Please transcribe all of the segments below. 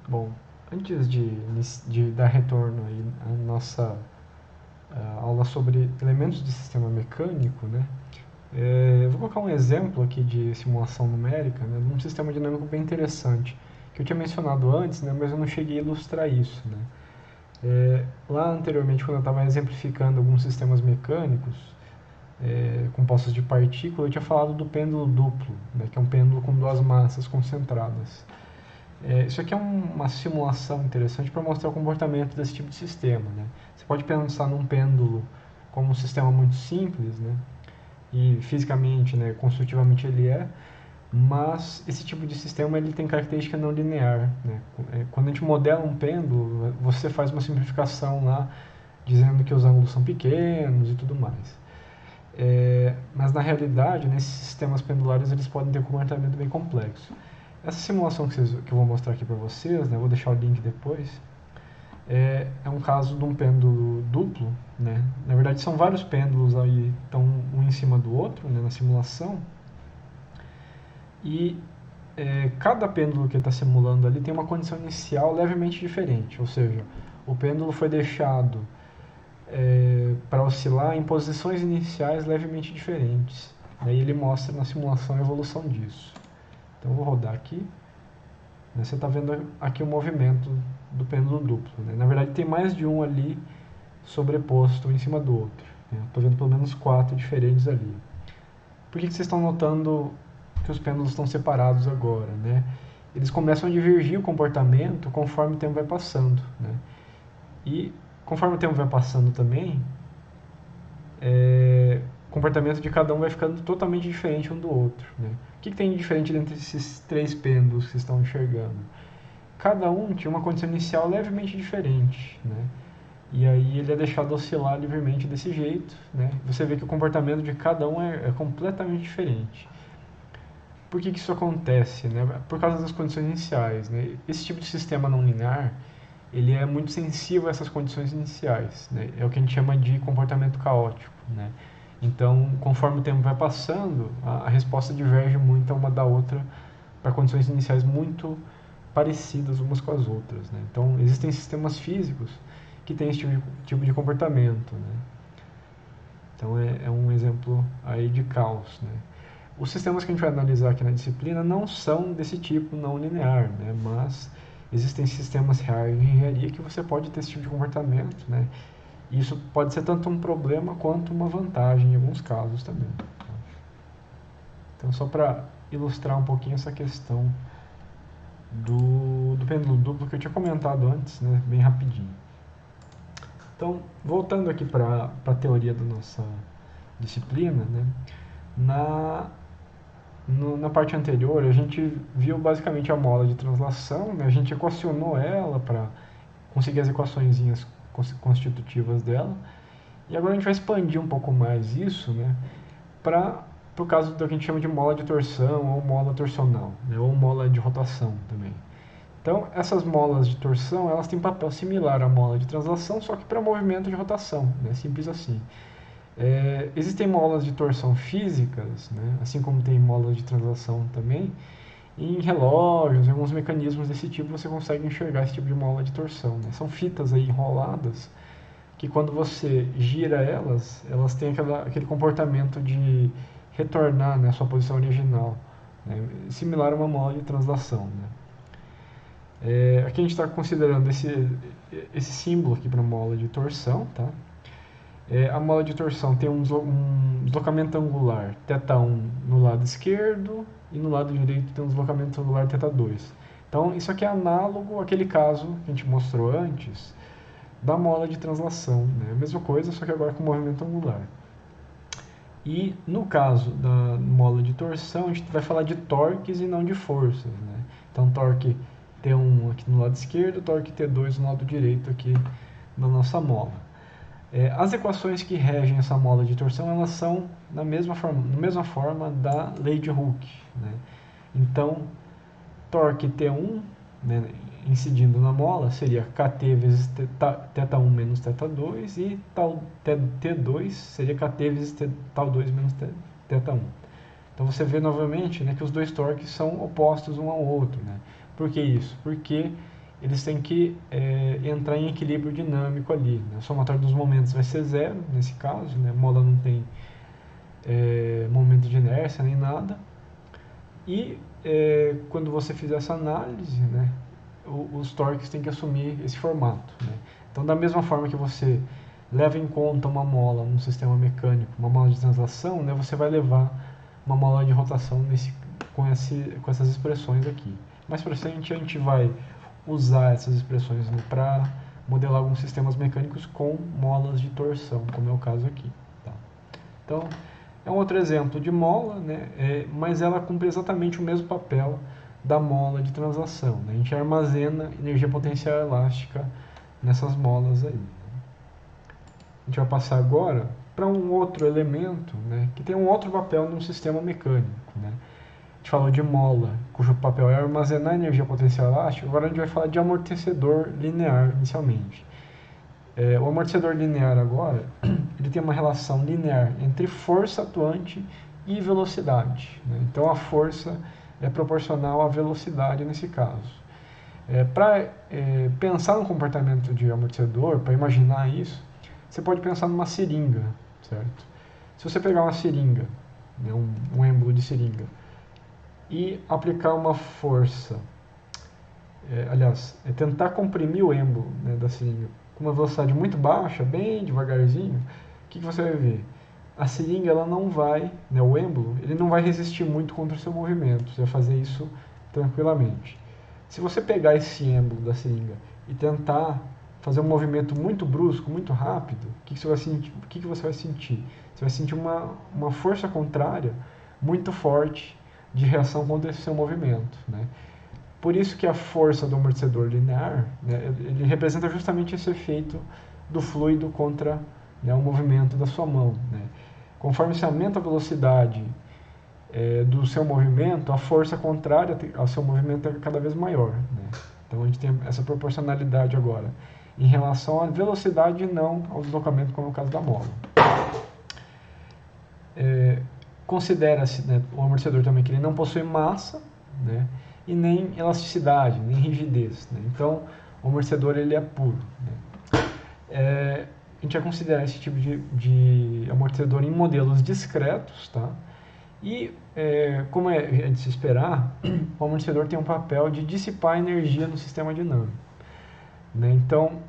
Bom, antes de dar retorno aí à nossa aula sobre elementos de sistema mecânico, né, eu vou colocar um exemplo aqui de simulação numérica, né, de um sistema dinâmico bem interessante, que eu tinha mencionado antes, né, mas eu não cheguei a ilustrar isso. Né. Lá anteriormente, quando eu estava exemplificando alguns sistemas mecânicos compostos de partículas, eu tinha falado do pêndulo duplo, né, que é um pêndulo com duas massas concentradas. Isso aqui é uma simulação interessante para mostrar o comportamento desse tipo de sistema. Né? Você pode pensar num pêndulo como um sistema muito simples, né? E fisicamente, né, construtivamente ele é, mas esse tipo de sistema ele tem característica não linear. Né? Quando a gente modela um pêndulo, você faz uma simplificação lá, dizendo que os ângulos são pequenos e tudo mais. Mas na realidade, nesses sistemas pendulares eles podem ter um comportamento bem complexo. Essa simulação que eu vou mostrar aqui para vocês, né, vou deixar o link depois, é um caso de um pêndulo duplo. Né? Na verdade, são vários pêndulos aí, estão um em cima do outro, né, na simulação, e cada pêndulo que está simulando ali tem uma condição inicial levemente diferente, ou seja, o pêndulo foi deixado para oscilar em posições iniciais levemente diferentes. Daí ele mostra na simulação a evolução disso. Então eu vou rodar aqui. Você está vendo aqui o movimento do pêndulo duplo. Né? Na verdade, tem mais de um ali sobreposto em cima do outro. Né? Estou vendo pelo menos 4 diferentes ali. Por que vocês estão notando que os pêndulos estão separados agora? Né? Eles começam a divergir o comportamento conforme o tempo vai passando. Né? E conforme o tempo vai passando também, o comportamento de cada um vai ficando totalmente diferente um do outro. Né? O que tem de diferente entre esses três pêndulos que vocês estão enxergando? Cada um tinha uma condição inicial levemente diferente, né? E aí ele é deixado oscilar livremente desse jeito, né? Você vê que o comportamento de cada um é completamente diferente. Por que isso acontece? Né? Por causa das condições iniciais, né? Esse tipo de sistema não linear, ele é muito sensível a essas condições iniciais, né? É o que a gente chama de comportamento caótico, né? Então, conforme o tempo vai passando, a resposta diverge muito uma da outra para condições iniciais muito parecidas umas com as outras. Né? Então, existem sistemas físicos que têm esse tipo de comportamento. Né? Então, é um exemplo aí de caos. Né? Os sistemas que a gente vai analisar aqui na disciplina não são desse tipo não linear, né? Mas existem sistemas reais de engenharia que você pode ter esse tipo de comportamento. Né? E isso pode ser tanto um problema quanto uma vantagem em alguns casos também. Então, só para ilustrar um pouquinho essa questão do pêndulo duplo que eu tinha comentado antes, né, bem rapidinho. Então, voltando aqui para a teoria da nossa disciplina, né, na parte anterior a gente viu basicamente a mola de translação, né, a gente equacionou ela para conseguir as equaçõezinhas constitutivas dela, e agora a gente vai expandir um pouco mais isso, né, para o caso do que a gente chama de mola de torção ou mola torsional, né, ou mola de rotação também. Então, essas molas de torção, elas têm papel similar à mola de translação, só que para movimento de rotação, né? Simples assim. Existem molas de torção físicas, né? Assim como tem molas de translação também. E em relógios, em alguns mecanismos desse tipo, você consegue enxergar esse tipo de mola de torção. Né? São fitas aí enroladas que quando você gira elas, elas têm aquele comportamento de retornar, né, à sua posição original, né? Similar a uma mola de translação. Né? Aqui a gente está considerando esse símbolo aqui para mola de torção. Tá? A mola de torção tem um deslocamento angular θ1 no lado esquerdo e no lado direito tem um deslocamento angular θ2. Então isso aqui é análogo àquele caso que a gente mostrou antes da mola de translação. Né? A mesma coisa, só que agora com movimento angular. E no caso da mola de torção, a gente vai falar de torques e não de forças. Né? Então torque T1 aqui no lado esquerdo, torque T2 no lado direito aqui na nossa mola. As equações que regem essa mola de torção, elas são na mesma forma da lei de Hooke. Né? Então, torque T1, né, incidindo na mola, seria Kt vezes θ1 menos θ2, e T2 seria Kt vezes θ2 menos θ1. Então você vê novamente, né, que os dois torques são opostos um ao outro. Né? Por que isso? Porque eles têm que entrar em equilíbrio dinâmico ali, né? O somatório dos momentos vai ser zero, nesse caso, né? A mola não tem momento de inércia nem nada. E quando você fizer essa análise, né, os torques têm que assumir esse formato, né? Então, da mesma forma que você leva em conta uma mola num sistema mecânico, uma mola de translação, né, você vai levar uma mola de rotação com essas expressões aqui. Mais para frente a gente vai usar essas expressões, né, para modelar alguns sistemas mecânicos com molas de torção, como é o caso aqui. Tá? Então, é um outro exemplo de mola, né, mas ela cumpre exatamente o mesmo papel da mola de translação, né? A gente armazena energia potencial elástica nessas molas aí. A gente vai passar agora para um outro elemento, né, que tem um outro papel num sistema mecânico, né? A gente falou de mola, cujo papel é armazenar energia potencial elástica. Agora a gente vai falar de amortecedor linear inicialmente. O amortecedor linear agora, ele tem uma relação linear entre força atuante e velocidade, né? Então a força é proporcional à velocidade nesse caso. Para pensar no comportamento de amortecedor, para imaginar isso, você pode pensar numa seringa, certo? Se você pegar uma seringa, né, um êmbolo de seringa, e aplicar uma força, tentar comprimir o êmbolo, né, da seringa com uma velocidade muito baixa, bem devagarzinho, o que você vai ver? A seringa, ela não vai, né, o êmbolo, ele não vai resistir muito contra o seu movimento, você vai fazer isso tranquilamente. Se você pegar esse êmbolo da seringa e tentar fazer um movimento muito brusco, muito rápido, o que você vai sentir? Você vai sentir uma força contrária muito forte de reação contra esse seu movimento, né? Por isso que a força do amortecedor linear, né, ele representa justamente esse efeito do fluido contra, né, o movimento da sua mão, né? Conforme você aumenta a velocidade do seu movimento, a força contrária ao seu movimento é cada vez maior, né? Então a gente tem essa proporcionalidade agora em relação à velocidade e não ao deslocamento, como é o caso da mola. Considera-se, né, o amortecedor também que ele não possui massa, né, e nem elasticidade, nem rigidez, né? Então o amortecedor ele é puro, né? A gente vai considerar esse tipo de amortecedor em modelos discretos, tá? E, como é de se esperar, o amortecedor tem um papel de dissipar energia no sistema dinâmico, né? Então,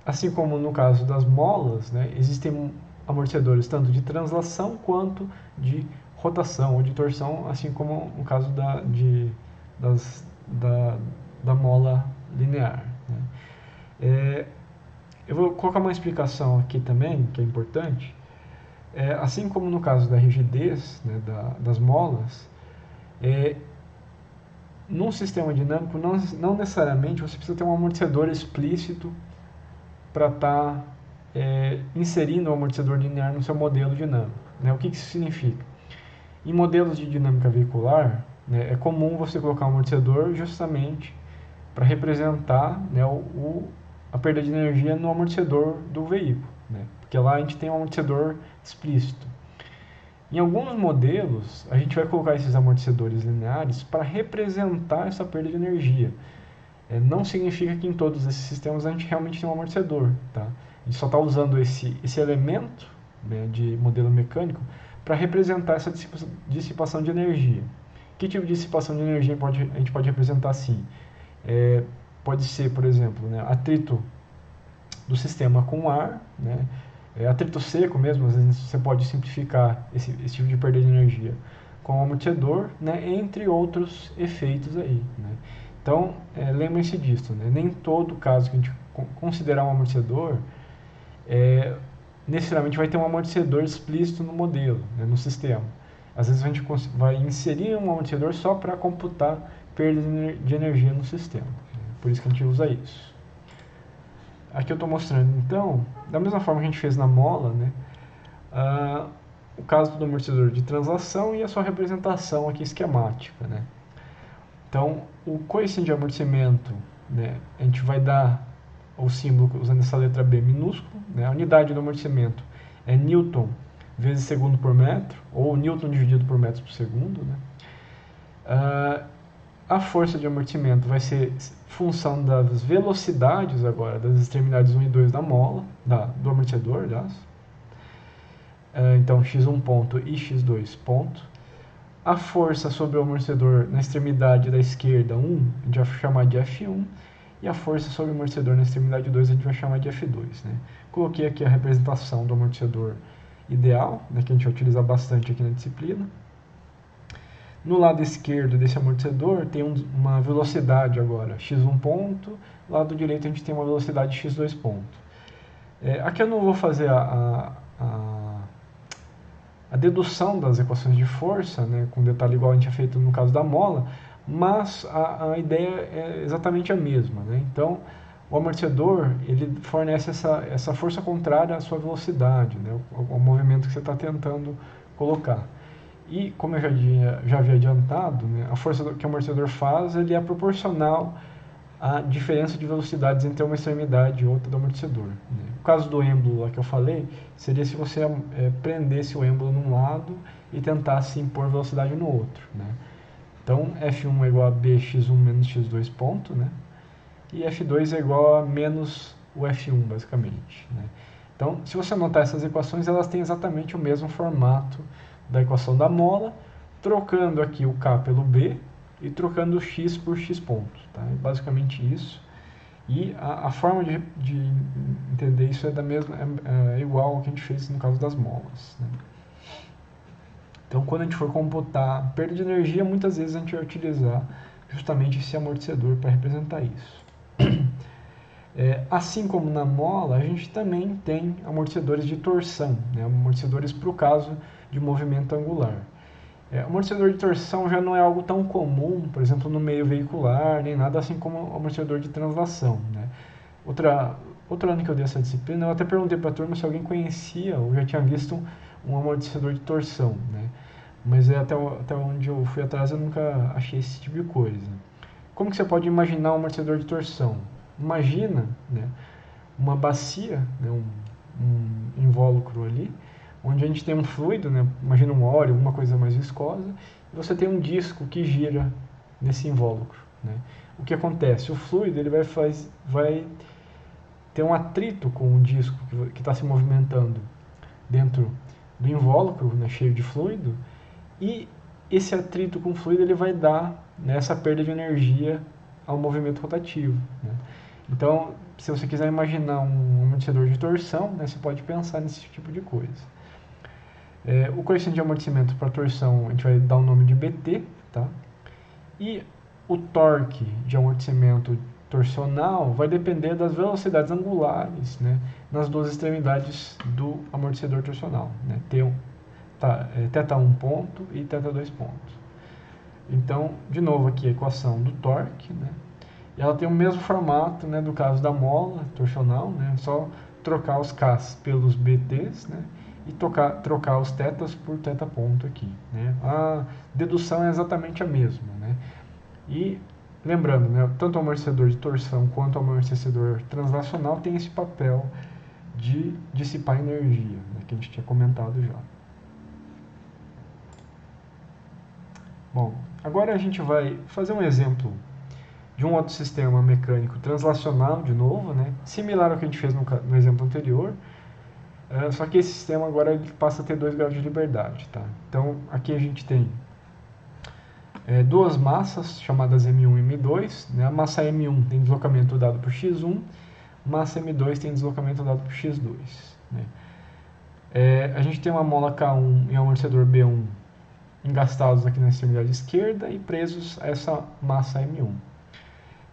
assim como no caso das molas, né, existem amortecedores tanto de translação quanto de rotação ou de torção, assim como no caso da mola linear, né? Eu vou colocar uma explicação aqui também, que é importante. Assim como no caso da rigidez, né, das molas, num sistema dinâmico não necessariamente você precisa ter um amortecedor explícito para estar inserindo o amortecedor linear no seu modelo dinâmico, né? O que isso significa? Em modelos de dinâmica veicular, né, é comum você colocar um amortecedor justamente para representar, né, a perda de energia no amortecedor do veículo, né? Porque lá a gente tem um amortecedor explícito. Em alguns modelos, a gente vai colocar esses amortecedores lineares para representar essa perda de energia. Não significa que em todos esses sistemas a gente realmente tem um amortecedor, tá? A gente só está usando esse elemento, né, de modelo mecânico para representar essa dissipação de energia. Que tipo de dissipação de energia a gente pode representar assim? Pode ser, por exemplo, né, atrito do sistema com ar, né, atrito seco mesmo, às vezes você pode simplificar esse tipo de perda de energia com o amortecedor, né, entre outros efeitos aí, né? Então, lembrem-se disso, né? Nem todo caso que a gente considerar um amortecedor, necessariamente vai ter um amortecedor explícito no modelo, né, no sistema. Às vezes a gente vai inserir um amortecedor só para computar perda de energia no sistema. Por isso que a gente usa isso. Aqui eu estou mostrando, então, da mesma forma que a gente fez na mola, né, o caso do amortecedor de translação e a sua representação aqui esquemática, né? Então, o coeficiente de amortecimento, né, a gente vai dar o símbolo usando essa letra B minúsculo, né? A unidade do amortecimento é Newton vezes segundo por metro, ou Newton dividido por metros por segundo, né? a força de amorticimento vai ser função das velocidades agora, das extremidades 1 e 2 da mola, do amortecedor, aliás. Então, x1 ponto e x2 ponto. A força sobre o amortecedor na extremidade da esquerda 1, a gente vai chamar de F1, e a força sobre o amortecedor na extremidade 2 a gente vai chamar de F2. Né? Coloquei aqui a representação do amortecedor ideal, né, que a gente vai utilizar bastante aqui na disciplina. No lado esquerdo desse amortecedor tem uma velocidade agora, x1 ponto, do lado direito a gente tem uma velocidade x2 ponto. Aqui eu não vou fazer a dedução das equações de força, né, com detalhe igual a gente tinha feito no caso da mola, mas a ideia é exatamente a mesma. Né? Então, o amortecedor ele fornece essa força contrária à sua velocidade, né, ao movimento que você está tentando colocar. E, como eu já havia adiantado, né, a força que o amortecedor faz ele é proporcional à diferença de velocidades entre uma extremidade e outra do amortecedor. Né? O caso do êmbolo lá que eu falei seria se você prendesse o êmbolo num lado e tentasse impor velocidade no outro. Né? Então, F1 é igual a bx1 menos x2 ponto, né? E F2 é igual a menos o F1, basicamente. Né? Então, se você anotar essas equações, elas têm exatamente o mesmo formato da equação da mola, trocando aqui o K pelo B e trocando o X por X pontos. Tá? É basicamente isso. E a forma de entender isso é igual ao que a gente fez no caso das molas. Né? Então, quando a gente for computar perda de energia, muitas vezes a gente vai utilizar justamente esse amortecedor para representar isso. Assim como na mola, a gente também tem amortecedores de torção, né? Amortecedores para o caso de movimento angular. Amortecedor de torção já não é algo tão comum, por exemplo, no meio veicular, nem nada assim como amortecedor de translação. Né? Outro ano que eu dei essa disciplina, eu até perguntei para a turma se alguém conhecia ou já tinha visto um amortecedor de torção. Né? Mas até onde eu fui atrás eu nunca achei esse tipo de coisa. Como que você pode imaginar um amortecedor de torção? Imagina, né, uma bacia, né, um invólucro ali, onde a gente tem um fluido, né, imagina um óleo, alguma coisa mais viscosa, e você tem um disco que gira nesse invólucro. Né? O que acontece? O fluido ele vai ter um atrito com o disco que está se movimentando dentro do invólucro, né, cheio de fluido, e esse atrito com o fluido ele vai dar, né, essa perda de energia ao movimento rotativo. Né? Então, se você quiser imaginar um amortecedor de torção, né, você pode pensar nesse tipo de coisa. O coeficiente de amortecimento para torção a gente vai dar o nome de BT, tá? E o torque de amortecimento torsional vai depender das velocidades angulares, né, nas duas extremidades do amortecedor torsional, né, θ1 ponto e θ2 ponto. Então, de novo aqui a equação do torque, né, e ela tem o mesmo formato, né, do caso da mola torsional, né, só trocar os Ks pelos BTs, né, e trocar os tetas por θ ponto aqui. Né. A dedução é exatamente a mesma. Né. E lembrando, né, tanto o amortecedor de torção quanto o amortecedor translacional tem esse papel de dissipar energia, né, que a gente tinha comentado já. Bom, agora a gente vai fazer um exemplo de um outro sistema mecânico translacional, de novo, né, similar ao que a gente fez no exemplo anterior, só que esse sistema agora ele passa a ter 2 graus de liberdade. Tá? Então, aqui a gente tem duas massas chamadas M1 e M2. Né? A massa M1 tem deslocamento dado por x1, massa M2 tem deslocamento dado por x2. Né? A gente tem uma mola K1 e um amortecedor B1 engastados aqui na extremidade esquerda e presos a essa massa M1.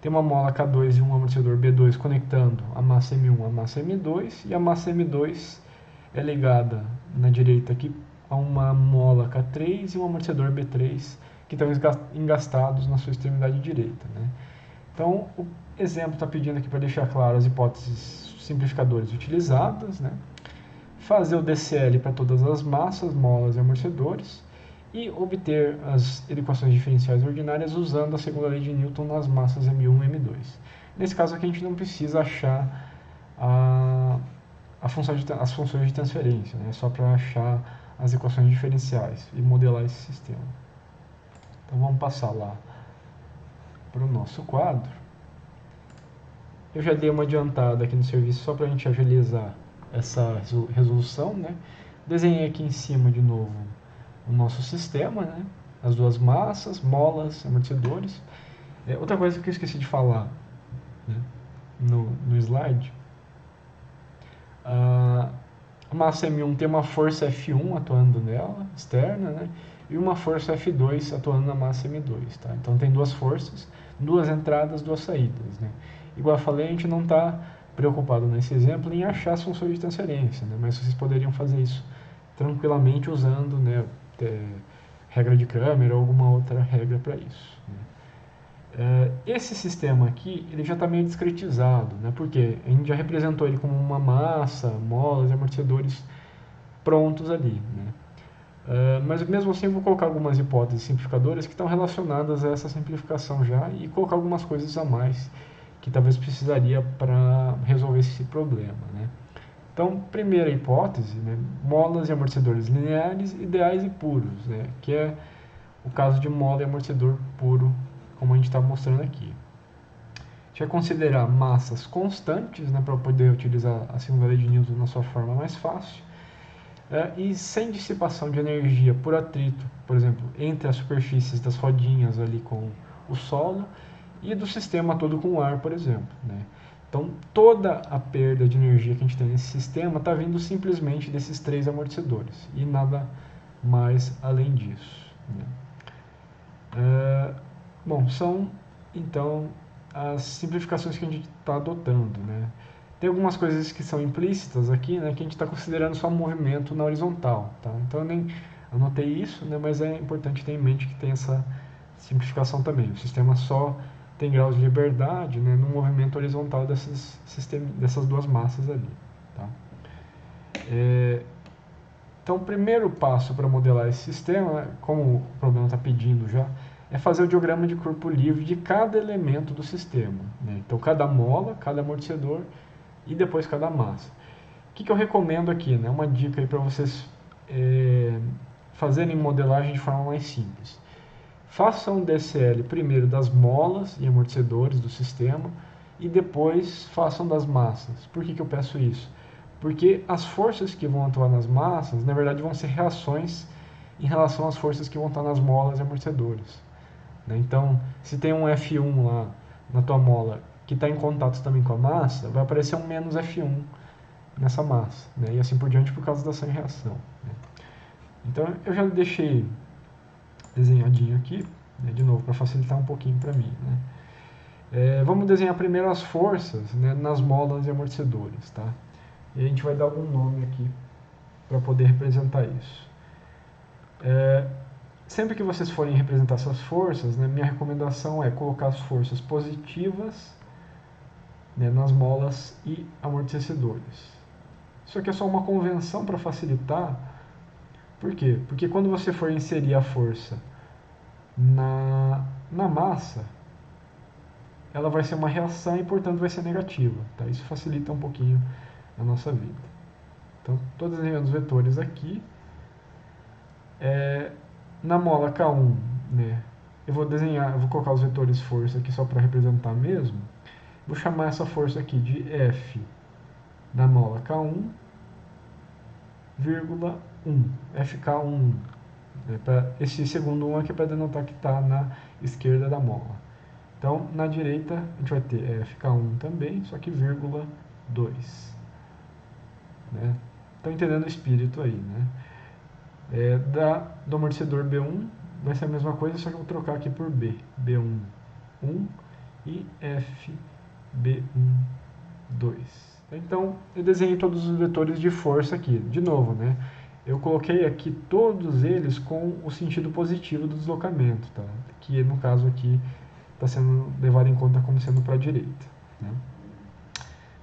Tem uma mola K2 e um amortecedor B2 conectando a massa M1 à massa M2, e a massa M2 é ligada na direita aqui a uma mola K3 e um amortecedor B3 que estão engastados na sua extremidade direita. Né? Então, o exemplo está pedindo aqui para deixar claro as hipóteses simplificadoras utilizadas, né? Fazer o DCL para todas as massas, molas e amortecedores, e obter as equações diferenciais ordinárias usando a segunda lei de Newton nas massas M1 e M2. Nesse caso aqui a gente não precisa achar as funções de transferência, né? Só para achar as equações diferenciais e modelar esse sistema. Então vamos passar lá para o nosso quadro. Eu já dei uma adiantada aqui no serviço só para a gente agilizar essa resolução, né? Desenhei aqui em cima de novo o nosso sistema, né? As duas massas, molas, amortecedores. Outra coisa que eu esqueci de falar, né? no slide, a massa M1 tem uma força F1 atuando nela, externa, né? E uma força F2 atuando na massa M2, tá? Então tem duas forças, duas entradas, duas saídas, né? Igual eu falei, a gente não está preocupado nesse exemplo em achar as funções de transferência, né? Mas vocês poderiam fazer isso tranquilamente usando, né, regra de Cramer ou alguma outra regra para isso, né? Esse sistema aqui, ele já está meio discretizado, né? Porque a gente já representou ele como uma massa, molas e amortecedores prontos ali, né? Mas mesmo assim eu vou colocar algumas hipóteses simplificadoras que estão relacionadas a essa simplificação já e colocar algumas coisas a mais que talvez precisaria para resolver esse problema, né? Então, primeira hipótese, né, molas e amortecedores lineares, ideais e puros, né, que é o caso de mola e amortecedor puro, como a gente está mostrando aqui. A gente vai considerar massas constantes, né, para poder utilizar a segunda lei de Newton na sua forma mais fácil, e sem dissipação de energia por atrito, por exemplo, entre as superfícies das rodinhas ali com o solo e do sistema todo com o ar, por exemplo, né? Então, toda a perda de energia que a gente tem nesse sistema está vindo simplesmente desses três amortecedores e nada mais além disso, né? Bom, são então as simplificações que a gente está adotando, né? Tem algumas coisas que são implícitas aqui, né, que a gente está considerando só movimento na horizontal, tá? Então eu nem anotei isso, né, mas é importante ter em mente que tem essa simplificação também. O sistema só tem graus de liberdade, né, no movimento horizontal dessas duas massas ali, tá? Então o primeiro passo para modelar esse sistema, como o problema está pedindo já, é fazer o diagrama de corpo livre de cada elemento do sistema, né? Então cada mola, cada amortecedor e depois cada massa. O que eu recomendo aqui, né? Uma dica aí para vocês fazerem modelagem de forma mais simples. Façam um DCL primeiro das molas e amortecedores do sistema e depois façam das massas. Por que eu peço isso? Porque as forças que vão atuar nas massas, na verdade, vão ser reações em relação às forças que vão estar nas molas e amortecedores, né? Então, se tem um F1 lá na tua mola que está em contato também com a massa, vai aparecer um menos F1 nessa massa, né? E assim por diante por causa da ação e reação, né? Então, eu já deixei desenhadinho aqui, né, de novo, para facilitar um pouquinho para mim, né? Vamos desenhar primeiro as forças, né, nas molas e amortecedores, tá? E a gente vai dar algum nome aqui para poder representar isso. Sempre que vocês forem representar essas forças, né, minha recomendação é colocar as forças positivas, né, nas molas e amortecedores. Isso aqui é só uma convenção para facilitar. Por quê? Porque quando você for inserir a força na massa, ela vai ser uma reação e, portanto, vai ser negativa, tá? Isso facilita um pouquinho a nossa vida. Então, estou desenhando os vetores aqui. Na mola K1, né, eu vou colocar os vetores força aqui só para representar mesmo. Vou chamar essa força aqui de F da mola K1, vírgula 1, FK1. Esse segundo 1 aqui é para denotar que está na esquerda da mola. Então, na direita, a gente vai ter FK1 também, só que vírgula 2. Né? Estão entendendo o espírito aí, né? Do amortecedor B1 vai ser a mesma coisa, só que eu vou trocar aqui por B. B1, 1 e FB1, 2. Então, eu desenhei todos os vetores de força aqui. De novo, né? Eu coloquei aqui todos eles com o sentido positivo do deslocamento, tá? Que no caso aqui está sendo levado em conta como sendo para a direita, né?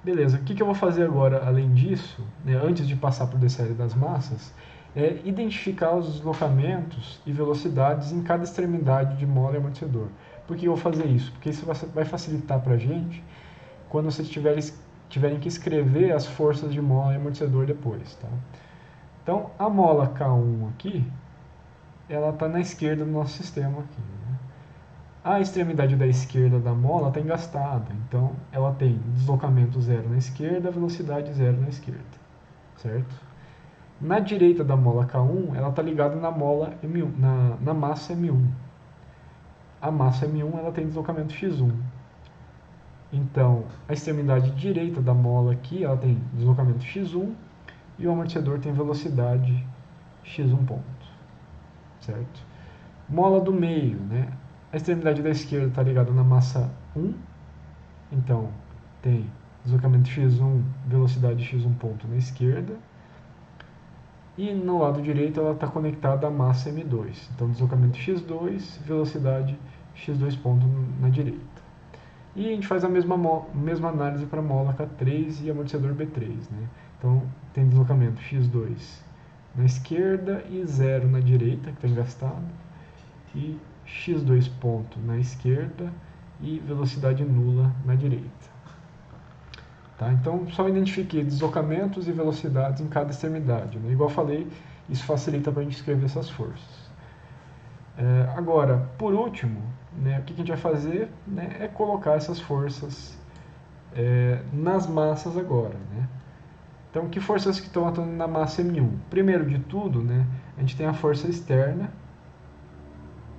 Beleza, o que eu vou fazer agora, além disso, né, antes de passar para o DCL das massas, é identificar os deslocamentos e velocidades em cada extremidade de mola e amortecedor. Por que eu vou fazer isso? Porque isso vai facilitar para a gente quando vocês tiverem que escrever as forças de mola e amortecedor depois, tá? Então, a mola K1 aqui, ela está na esquerda do nosso sistema aqui, né? A extremidade da esquerda da mola está engastada, então ela tem deslocamento zero na esquerda, velocidade zero na esquerda, certo? Na direita da mola K1, ela está ligada na mola M1, na massa M1. A massa M1 ela tem deslocamento x1. Então, a extremidade direita da mola aqui, ela tem deslocamento x1 e o amortecedor tem velocidade x1 ponto, certo? Mola do meio, né? A extremidade da esquerda está ligada na massa 1, então tem deslocamento x1, velocidade x1 ponto na esquerda. E no lado direito ela está conectada à massa M2, então deslocamento x2, velocidade x2 ponto na direita. E a gente faz a mesma análise para mola K3 e amortecedor B3, né? Então tem deslocamento x2 na esquerda e 0 na direita, que está engastado, e x2 ponto na esquerda e velocidade nula na direita. Tá? Então só identifiquei deslocamentos e velocidades em cada extremidade, né? Igual eu falei, isso facilita para a gente escrever essas forças. Agora, por último, né, o que a gente vai fazer, né, é colocar essas forças nas massas agora, né? Então, que forças que estão atuando na massa M1? Primeiro de tudo, né, a gente tem a força externa,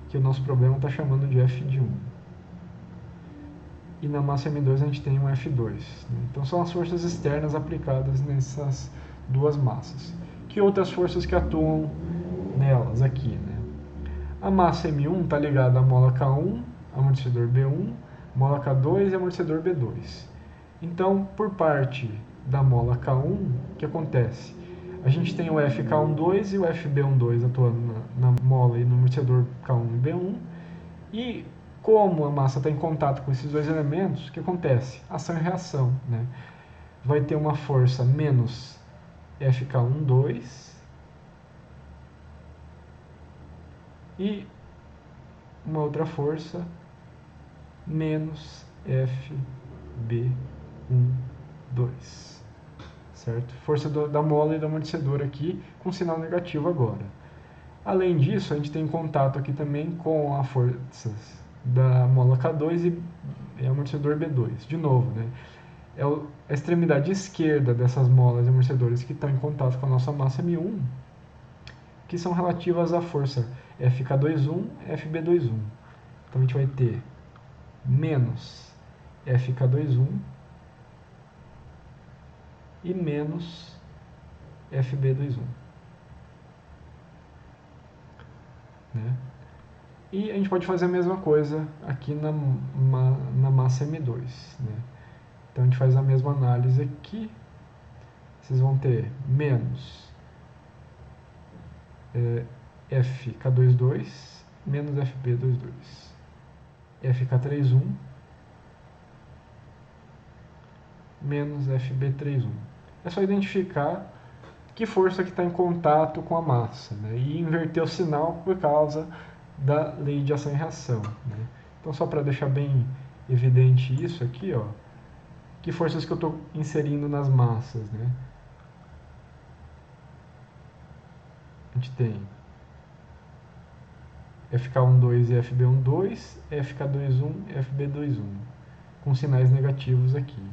que o nosso problema está chamando de F de 1. E na massa M2 a gente tem um F2. Né? Então, são as forças externas aplicadas nessas duas massas. Que outras forças que atuam nelas aqui, né? A massa M1 está ligada à mola K1, amortecedor B1, mola K2 e amortecedor B2. Então, por parte da mola K1, o que acontece? A gente tem o FK12 e o FB12 atuando na mola e no amortecedor K1 e B1. E como a massa está em contato com esses dois elementos, o que acontece? Ação e reação, né? Vai ter uma força menos FK12 e uma outra força menos FB12, certo? Força da mola e do amortecedor aqui com sinal negativo agora. Além disso, a gente tem contato aqui também com as forças da mola K2 e amortecedor B2. De novo, né? É a extremidade esquerda dessas molas e amortecedores que estão em contato com a nossa massa M1, que são relativas à força FK21 e FB21. Então a gente vai ter menos FK21 e menos FB21. Né? E a gente pode fazer a mesma coisa aqui na massa M2. Né? Então a gente faz a mesma análise aqui. Vocês vão ter menos FK22 menos FB22. FK31 menos FB31. É só identificar que força que está em contato com a massa, né? E inverter o sinal por causa da lei de ação e reação. Né? Então, só para deixar bem evidente isso aqui, ó, que forças que eu estou inserindo nas massas, né? A gente tem FK12 e FB12, FK21 e FB21, com sinais negativos aqui.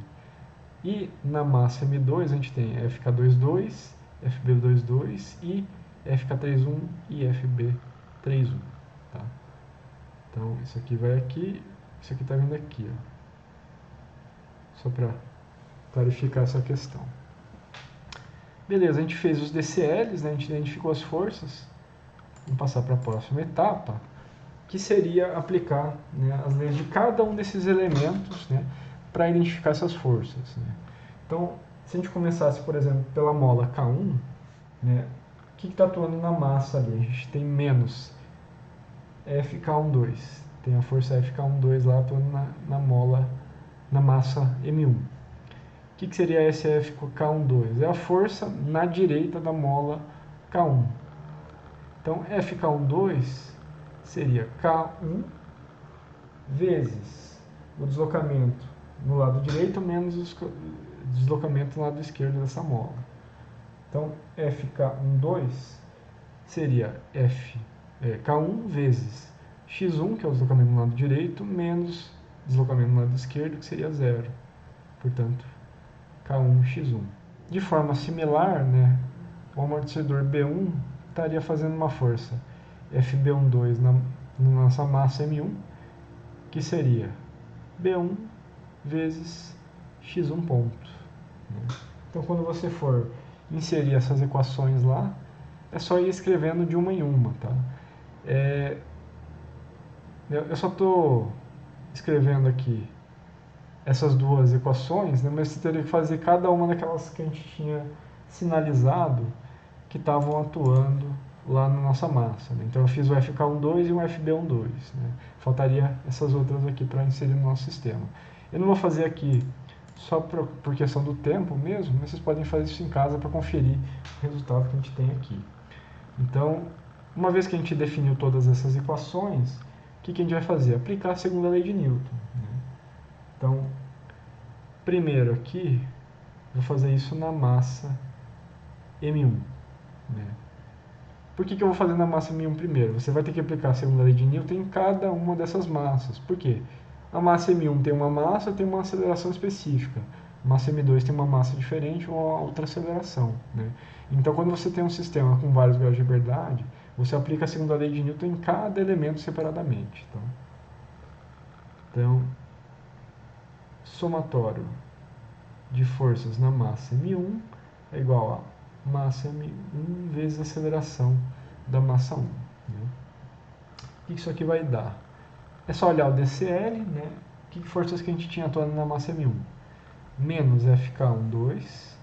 E na massa M2 a gente tem FK22, FB22 e FK31 e FB31. Tá? Então isso aqui vai aqui, isso aqui está vindo aqui. Ó. Só para clarificar essa questão. Beleza, a gente fez os DCLs, né? A gente identificou as forças. Vamos passar para a próxima etapa, que seria aplicar, né, as leis de cada um desses elementos, né, para identificar essas forças. Né? Então, se a gente começasse, por exemplo, pela mola K1, né, o que está atuando na massa ali? A gente tem menos FK12, tem a força FK12 lá atuando na mola, na massa M1. O que seria esse FK12? É a força na direita da mola K1. Então, FK12 seria K1 vezes o deslocamento no lado direito menos o deslocamento no lado esquerdo dessa mola. Então, FK12 seria K1 vezes x1, que é o deslocamento no lado direito, menos deslocamento no lado esquerdo, que seria 0. Portanto, K1x1. De forma similar, né, o amortecedor B1 estaria fazendo uma força FB12 na nossa massa M1, que seria B1 vezes x1 ponto. Então, quando você for inserir essas equações lá, é só ir escrevendo de uma em uma, tá? Eu só estou escrevendo aqui essas duas equações, né, mas você teria que fazer cada uma daquelas que a gente tinha sinalizado que estavam atuando lá na nossa massa. Né? Então eu fiz o FK12 e o FB12. Né? Faltaria essas outras aqui para inserir no nosso sistema. Eu não vou fazer aqui só por questão do tempo mesmo, mas vocês podem fazer isso em casa para conferir o resultado que a gente tem aqui. Então, uma vez que a gente definiu todas essas equações, o que a gente vai fazer? Aplicar a segunda lei de Newton. Né? Então, primeiro aqui, vou fazer isso na massa M1. Né? Por que eu vou fazer na massa M1 primeiro? Você vai ter que aplicar a segunda lei de Newton em cada uma dessas massas. Por quê? A massa M1 tem uma massa, tem uma aceleração específica. A massa M2 tem uma massa diferente ou outra aceleração. Né? Então, quando você tem um sistema com vários graus de liberdade, você aplica a segunda lei de Newton em cada elemento separadamente. Tá? Então, somatório de forças na massa M1 é igual a massa M1 vezes a aceleração da massa 1. Né? O que isso aqui vai dar? É só olhar o DCL, né? Que forças que a gente tinha atuando na massa M1? Menos FK12,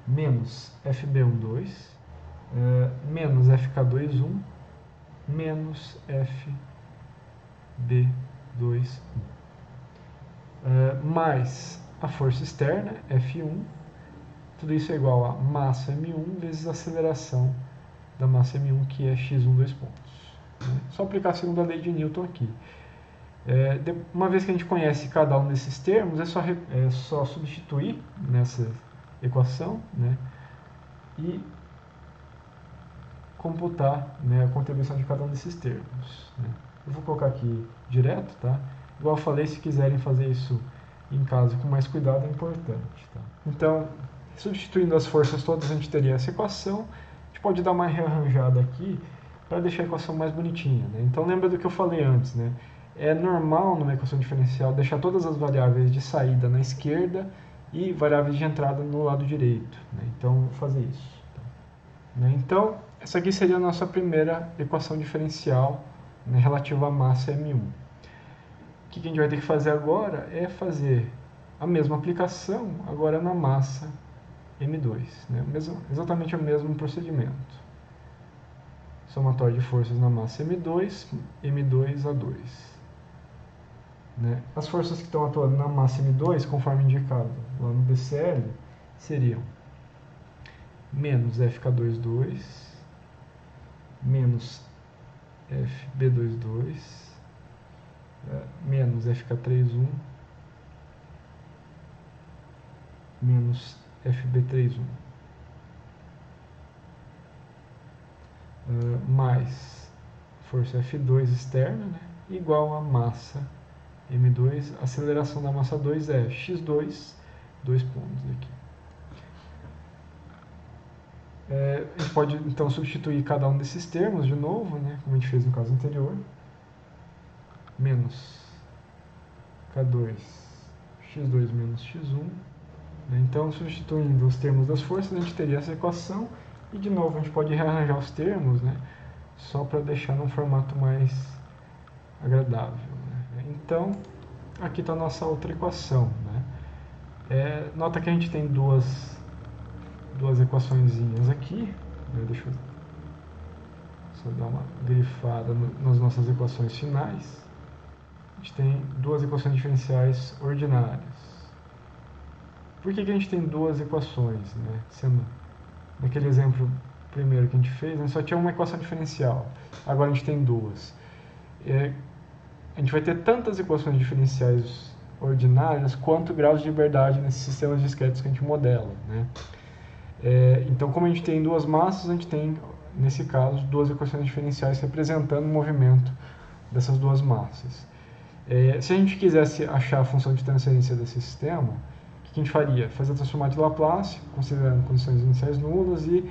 menos FB12, menos FK21, menos FB21. Mais a força externa, F1, tudo isso é igual a massa M1 vezes a aceleração da massa M1, que é x1, 2 pontos. Só aplicar a segunda lei de Newton aqui. Uma vez que a gente conhece cada um desses termos, é só substituir nessa equação, né, e computar, né, a contribuição de cada um desses termos. Né. Eu vou colocar aqui direto, tá? Igual eu falei, se quiserem fazer isso em casa com mais cuidado, é importante. Tá? Então, substituindo as forças todas, a gente teria essa equação. A gente pode dar uma rearranjada aqui para deixar a equação mais bonitinha. Né? Então, lembra do que eu falei antes. Né? É normal, numa equação diferencial, deixar todas as variáveis de saída na esquerda e variáveis de entrada no lado direito. Né? Então, vou fazer isso. Tá? Né? Então, essa aqui seria a nossa primeira equação diferencial, né, relativa à massa M1. O que a gente vai ter que fazer agora é fazer a mesma aplicação agora na massa M2. Né? Exatamente o mesmo procedimento. Somatório de forças na massa M2, M2A2. Né? As forças que estão atuando na massa M2, conforme indicado lá no DCL, seriam menos FK22, menos FB22, menos FK31, menos FB31, mais força F2 externa, né, igual a massa M2. A aceleração da massa 2 é x2, 2 pontos aqui. A gente pode então substituir cada um desses termos de novo, né, como a gente fez no caso anterior. Menos K2, x2 menos x1. Então, substituindo os termos das forças, a gente teria essa equação. E, de novo, a gente pode rearranjar os termos, né, só para deixar num formato mais agradável. Né. Então, aqui está a nossa outra equação. Né. Nota que a gente tem duas equaçõezinhas aqui. Né, deixa eu só dar uma grifada nas nossas equações finais. A gente tem duas equações diferenciais ordinárias. Por que a gente tem duas equações? Né? Sendo naquele exemplo primeiro que a gente fez, a gente só tinha uma equação diferencial. Agora a gente tem duas. A gente vai ter tantas equações diferenciais ordinárias quanto graus de liberdade nesses sistemas discretos que a gente modela. Né? Então, como a gente tem duas massas, a gente tem, nesse caso, duas equações diferenciais representando o movimento dessas duas massas. Se a gente quisesse achar a função de transferência desse sistema, o que a gente faria? Fazer a transformada de Laplace, considerando condições iniciais nulas, e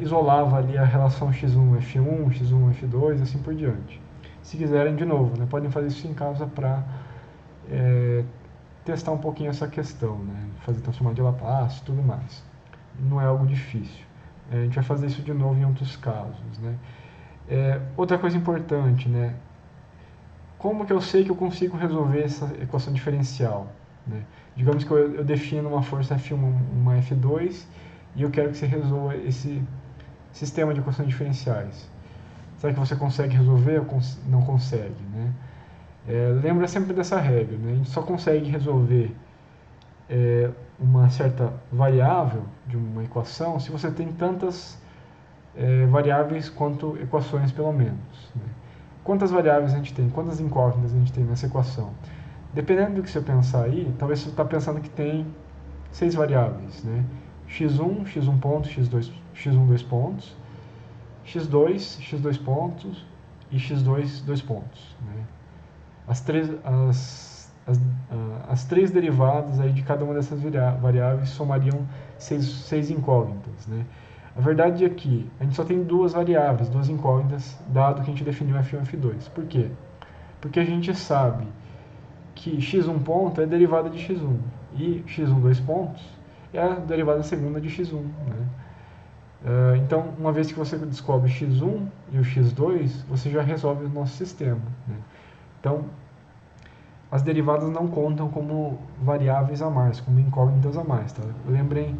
isolava ali a relação x1, f1, x1, f2, assim por diante. Se quiserem, de novo, né, podem fazer isso em casa para testar um pouquinho essa questão, né, fazer transformada de Laplace e tudo mais. Não é algo difícil. A gente vai fazer isso de novo em outros casos, né. Outra coisa importante, né, como que eu sei que eu consigo resolver essa equação diferencial? Né? Digamos que eu defino uma força F1, uma F2, e eu quero que você resolva esse sistema de equações diferenciais. Será que você consegue resolver ou não consegue? Né? Lembra sempre dessa regra. Né? A gente só consegue resolver uma certa variável de uma equação se você tem tantas variáveis quanto equações, pelo menos. Né? Quantas variáveis a gente tem? Quantas incógnitas a gente tem nessa equação? Dependendo do que você pensar aí, talvez você está pensando que tem 6 variáveis, né? x1, x1 ponto, x1 2 pontos, x2, x2 pontos e x2 2 pontos. Né? As três derivadas aí de cada uma dessas variáveis somariam 6 incógnitas. Né? A verdade é que a gente só tem duas variáveis, duas incógnitas, dado que a gente definiu f1 e f2. Por quê? Porque a gente sabe que x1 ponto é derivada de x1 e x1 2 pontos é a derivada segunda de x1. Né? Então, uma vez que você descobre x1 e o x2, você já resolve o nosso sistema. Né? Então, as derivadas não contam como variáveis a mais, como incógnitas a mais. Tá? Lembrem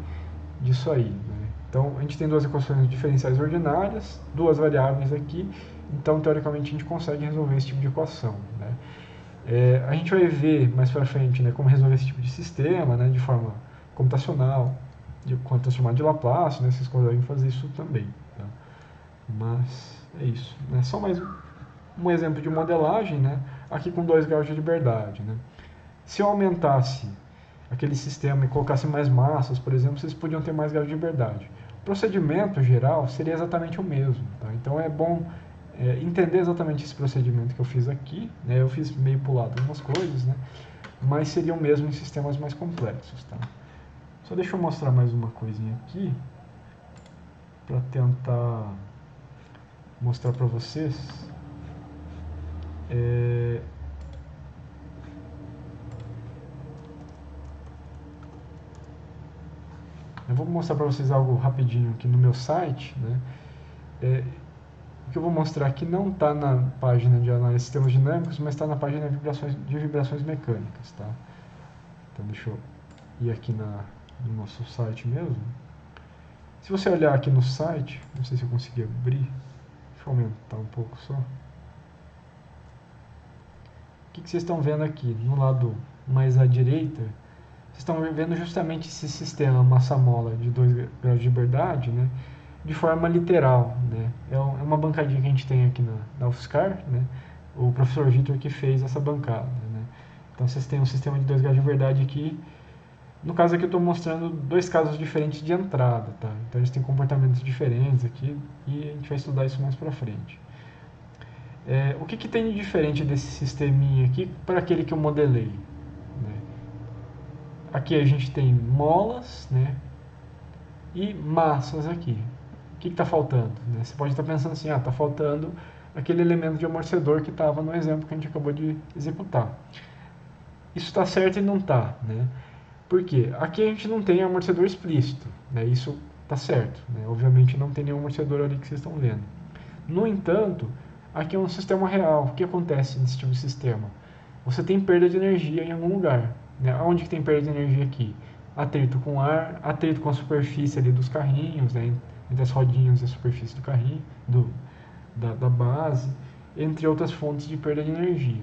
disso aí. Né? Então, a gente tem duas equações diferenciais ordinárias, duas variáveis aqui, então, teoricamente, a gente consegue resolver esse tipo de equação. Né? A gente vai ver mais para frente, né, como resolver esse tipo de sistema, né, de forma computacional, com a transformada de Laplace, né, vocês conseguem fazer isso também. Tá? Mas é isso. Né? Só mais um exemplo de modelagem, né, aqui com 2 graus de liberdade. Né? Se eu aumentasse aquele sistema e colocasse mais massas, por exemplo, vocês podiam ter mais graus de liberdade. O procedimento geral seria exatamente o mesmo. Tá? Então é bom entender exatamente esse procedimento que eu fiz aqui. Né? Eu fiz meio pulado algumas coisas, né? Mas seria o mesmo em sistemas mais complexos. Tá? Só deixa eu mostrar mais uma coisinha aqui para tentar mostrar para vocês. Eu vou mostrar para vocês algo rapidinho aqui no meu site. Né? O que eu vou mostrar aqui não está na página de análise de sistemas dinâmicos, mas está na página de vibrações mecânicas. Tá? Então deixa eu ir aqui no nosso site mesmo. Se você olhar aqui no site, não sei se eu consegui abrir, deixa eu aumentar um pouco só. O que vocês estão vendo aqui? No lado mais à direita, vocês estão vendo justamente esse sistema massa-mola de 2 graus de liberdade, né? De forma literal. Né? É uma bancadinha que a gente tem aqui na UFSCar, né? O professor Vitor que fez essa bancada. Né? Então vocês têm um sistema de 2 graus de liberdade aqui. No caso aqui eu estou mostrando dois casos diferentes de entrada. Tá? Então eles têm comportamentos diferentes aqui e a gente vai estudar isso mais para frente. O que tem de diferente desse sisteminha aqui para aquele que eu modelei? Né? Aqui a gente tem molas, né? E massas aqui. O que está faltando? Né? Você pode estar pensando assim, está faltando aquele elemento de amortecedor que estava no exemplo que a gente acabou de executar. Isso está certo e não está. Né? Por quê? Aqui a gente não tem amortecedor explícito. Né? Isso está certo. Né? Obviamente não tem nenhum amortecedor ali que vocês estão vendo. No entanto, aqui é um sistema real. O que acontece nesse tipo de sistema? Você tem perda de energia em algum lugar. Né? Onde que tem perda de energia aqui? Atrito com ar, atrito com a superfície ali dos carrinhos, né? Entre as rodinhas e a superfície do carrinho, da base, entre outras fontes de perda de energia.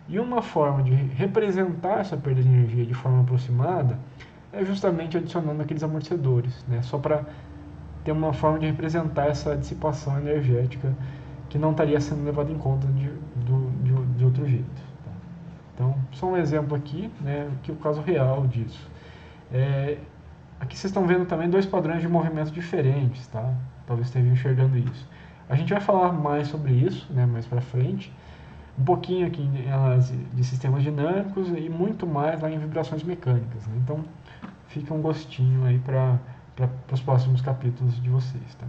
E uma forma de representar essa perda de energia de forma aproximada é justamente adicionando aqueles amortecedores, né? Só para ter uma forma de representar essa dissipação energética que não estaria sendo levada em conta de outro jeito. Tá? Então, só um exemplo aqui, né? Que é o caso real disso. Aqui vocês estão vendo também dois padrões de movimento diferentes, tá? Talvez estejam enxergando isso. A gente vai falar mais sobre isso, né, mais pra frente, um pouquinho aqui de sistemas dinâmicos e muito mais lá em vibrações mecânicas, né? Então fica um gostinho aí para os próximos capítulos de vocês, tá?